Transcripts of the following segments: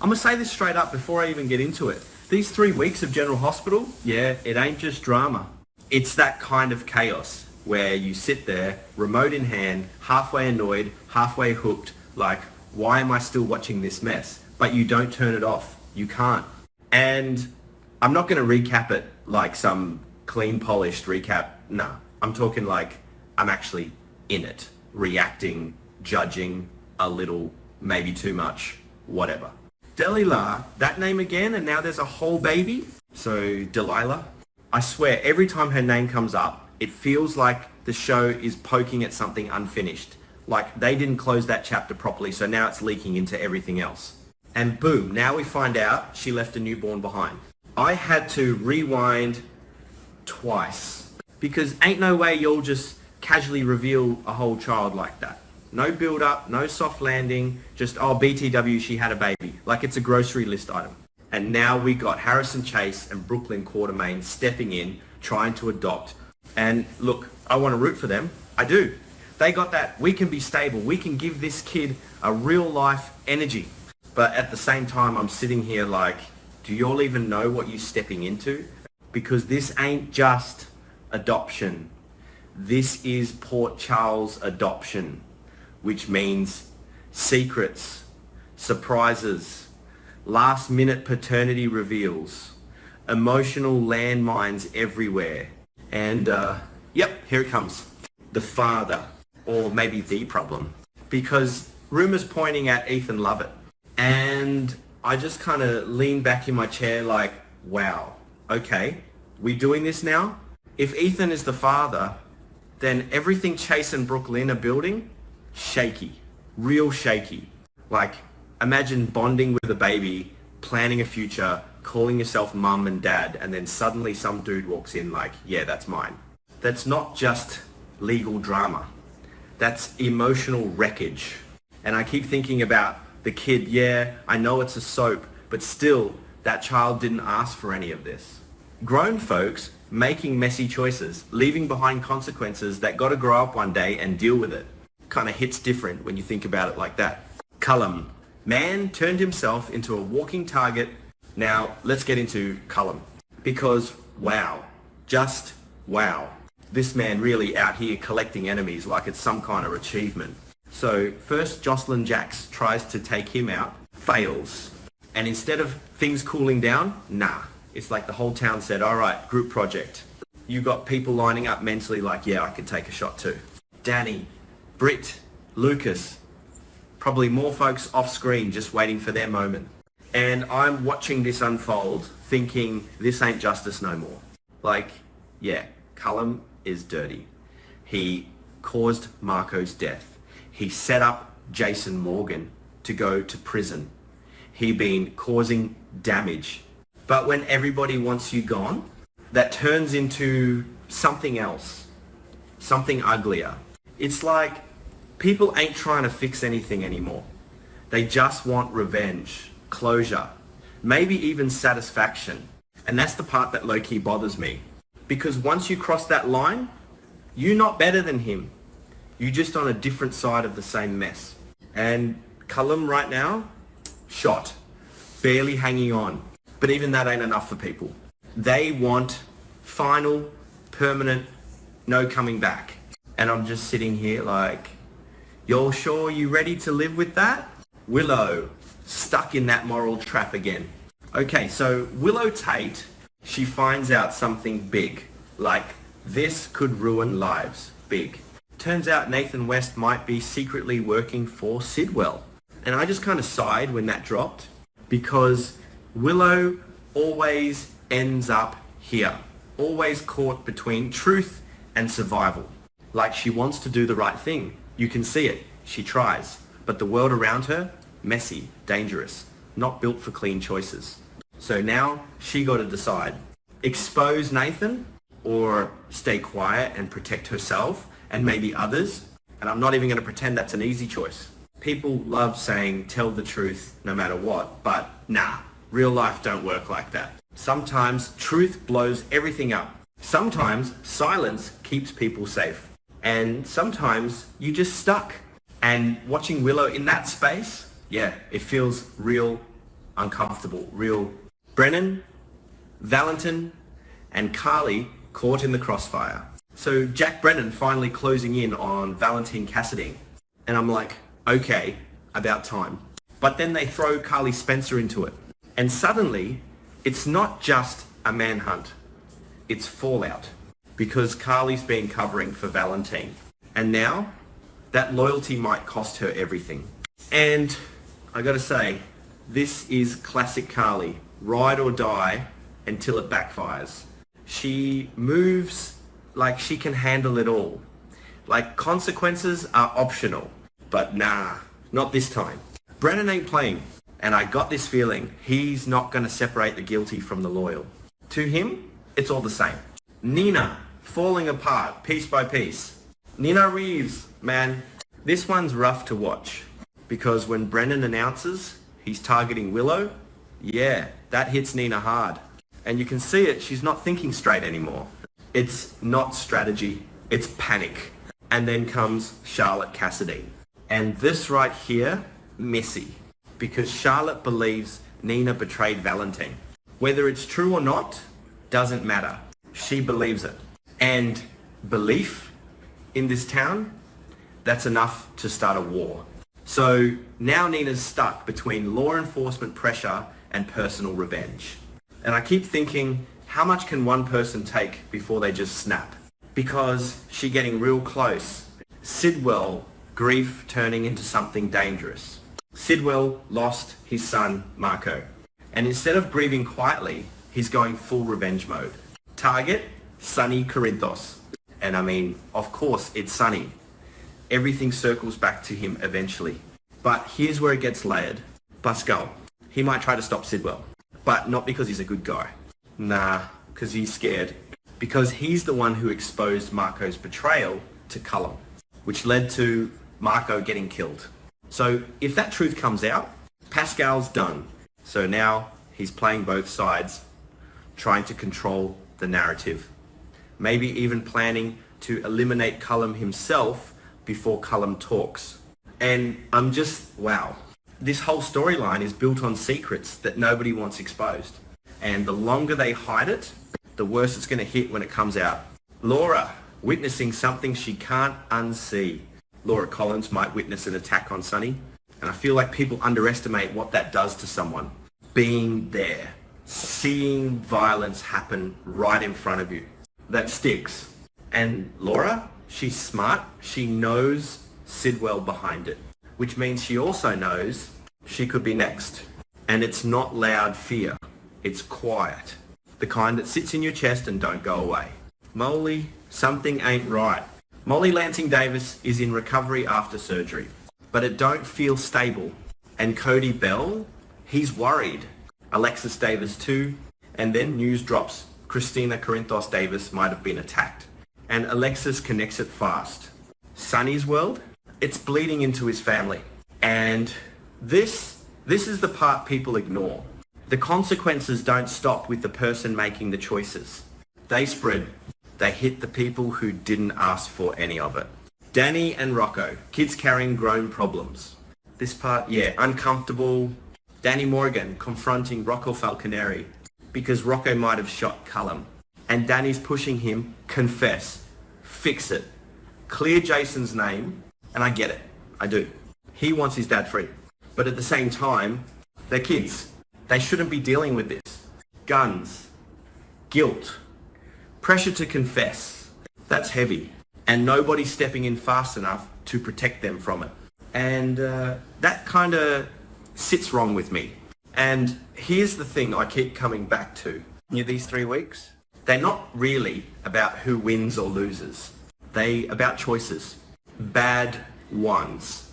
I'm gonna say this straight up before I even get into it. These 3 weeks of General Hospital, yeah, it ain't just drama. It's that kind of chaos where you sit there, remote in hand, halfway annoyed, halfway hooked, like, why am I still watching this mess? But you don't turn it off. You can't. And I'm not going to recap it like some clean, polished recap. No, I'm talking like I'm actually in it, reacting, judging a little, maybe too much, whatever. Delilah, that name again, and now there's a whole baby. So Delilah, I swear, every time her name comes up, it feels like the show is poking at something unfinished. Like they didn't close that chapter properly, so now it's leaking into everything else. And boom, now we find out she left a newborn behind. I had to rewind twice because ain't no way you'll just casually reveal a whole child like that. No build up, no soft landing, just, oh, BTW, she had a baby. Like it's a grocery list item. And now we got Harrison Chase and Brooklyn Quartermain stepping in, trying to adopt. And look, I want to root for them. I do. They got that, we can be stable. We can give this kid a real life energy. But at the same time, I'm sitting here like, do you all even know what you're stepping into? Because this ain't just adoption. This is Port Charles adoption, which means secrets, surprises, last minute paternity reveals, emotional landmines everywhere. And yep, here it comes. The father, or maybe the problem. Because rumors pointing at Ethan Lovett. And I just kind of leaned back in my chair like, wow, okay, we doing this now? If Ethan is the father, then everything Chase and Brooklyn are building, shaky, real shaky. Like, imagine bonding with a baby, planning a future, calling yourself mum and dad, and then suddenly some dude walks in like, yeah, that's mine. That's not just legal drama. That's emotional wreckage. And I keep thinking about the kid, yeah, I know it's a soap, but still, that child didn't ask for any of this. Grown folks making messy choices, leaving behind consequences that got to grow up one day and deal with it. Kind of hits different when you think about it like that. Cullum. Man turned himself into a walking target. Now, let's get into Cullum. Because, wow, just wow. This man really out here collecting enemies like it's some kind of achievement. So first Jocelyn Jacks tries to take him out, fails. And instead of things cooling down, nah. It's like the whole town said, all right, group project. You got people lining up mentally like, yeah, I could take a shot too. Danny, Britt, Lucas, probably more folks off screen just waiting for their moment. And I'm watching this unfold thinking this ain't justice no more. Like, yeah, Cullum is dirty. He caused Marco's death. He set up Jason Morgan to go to prison. He been causing damage. But when everybody wants you gone, that turns into something else, something uglier. It's like people ain't trying to fix anything anymore. They just want revenge, closure, maybe even satisfaction. And that's the part that low-key bothers me. Because once you cross that line, you're not better than him. You're just on a different side of the same mess. And Cullum right now, shot, barely hanging on. But even that ain't enough for people. They want final, permanent, no coming back. And I'm just sitting here like, y'all sure you ready to live with that? Willow, stuck in that moral trap again. Okay, so Willow Tate, she finds out something big. Like, this could ruin lives. Big. Turns out Nathan West might be secretly working for Sidwell. And I just kind of sighed when that dropped because Willow always ends up here. Always caught between truth and survival. Like she wants to do the right thing. You can see it. She tries. But the world around her, messy, dangerous, not built for clean choices. So now she got to decide. Expose Nathan or stay quiet and protect herself and maybe others. And I'm not even going to pretend that's an easy choice. People love saying tell the truth no matter what, but nah, real life don't work like that. Sometimes truth blows everything up. Sometimes silence keeps people safe. And sometimes you just stuck. And watching Willow in that space, yeah, it feels real uncomfortable, real. Brennan, Valentin, and Carly caught in the crossfire. So Jack Brennan finally closing in on Valentine Cassidy. And I'm like, okay, about time. But then they throw Carly Spencer into it. And suddenly, it's not just a manhunt. It's fallout. Because Carly's been covering for Valentine. And now, that loyalty might cost her everything. And I gotta say, this is classic Carly. Ride or die until it backfires. She moves like she can handle it all. Like consequences are optional. But nah, not this time. Brennan ain't playing. And I got this feeling he's not gonna separate the guilty from the loyal. To him, it's all the same. Nina, falling apart piece by piece. Nina Reeves, man, this one's rough to watch. Because when Brennan announces he's targeting Willow, yeah, that hits Nina hard. And you can see it, she's not thinking straight anymore. It's not strategy, it's panic. And then comes Charlotte Cassidy. And this right here, messy. Because Charlotte believes Nina betrayed Valentine. Whether it's true or not, doesn't matter. She believes it. And belief in this town, that's enough to start a war. So now Nina's stuck between law enforcement pressure and personal revenge. And I keep thinking, how much can one person take before they just snap? Because she's getting real close. Sidwell, grief turning into something dangerous. Sidwell lost his son, Marco. And instead of grieving quietly, he's going full revenge mode. Target, Sonny Corinthos. And I mean, of course, it's Sonny. Everything circles back to him eventually. But here's where it gets layered. Pascal, he might try to stop Sidwell. But not because he's a good guy. Nah, because he's scared. Because he's the one who exposed Marco's betrayal to Cullum, which led to Marco getting killed. So if that truth comes out, Pascal's done. So now he's playing both sides, trying to control the narrative. Maybe even planning to eliminate Cullum himself before Cullum talks. And I'm just, wow. This whole storyline is built on secrets that nobody wants exposed. And the longer they hide it, the worse it's going to hit when it comes out. Laura, witnessing something she can't unsee. Laura Collins might witness an attack on Sonny. And I feel like people underestimate what that does to someone. Being there, seeing violence happen right in front of you. That sticks. And Laura, she's smart. She knows Sidwell behind it. Which means she also knows she could be next. And it's not loud fear. It's quiet. The kind that sits in your chest and don't go away. Molly, something ain't right. Molly Lansing Davis is in recovery after surgery. But it don't feel stable. And Cody Bell, he's worried. Alexis Davis too. And then news drops. Christina Corinthos Davis might have been attacked. And Alexis connects it fast. Sonny's world, it's bleeding into his family. And this is the part people ignore. The consequences don't stop with the person making the choices. They spread. They hit the people who didn't ask for any of it. Danny and Rocco, kids carrying grown problems. This part, yeah, uncomfortable. Danny Morgan confronting Rocco Falconeri because Rocco might have shot Cullum. And Danny's pushing him, confess, fix it, clear Jason's name, and I get it, I do. He wants his dad free. But at the same time, they're kids. They shouldn't be dealing with this. Guns, guilt, pressure to confess, that's heavy. And nobody's stepping in fast enough to protect them from it. And that kind of sits wrong with me. And here's the thing I keep coming back to. These 3 weeks, they're not really about who wins or loses. They about choices. Bad ones.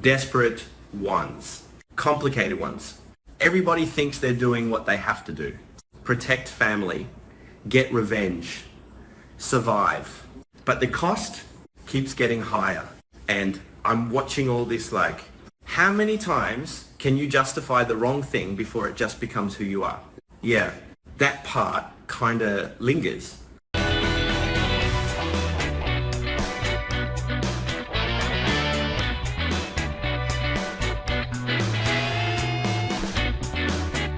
Desperate ones. Complicated ones. Everybody thinks they're doing what they have to do. Protect family. Get revenge. Survive. But the cost keeps getting higher. And I'm watching all this like, how many times can you justify the wrong thing before it just becomes who you are? Yeah, that part kind of lingers.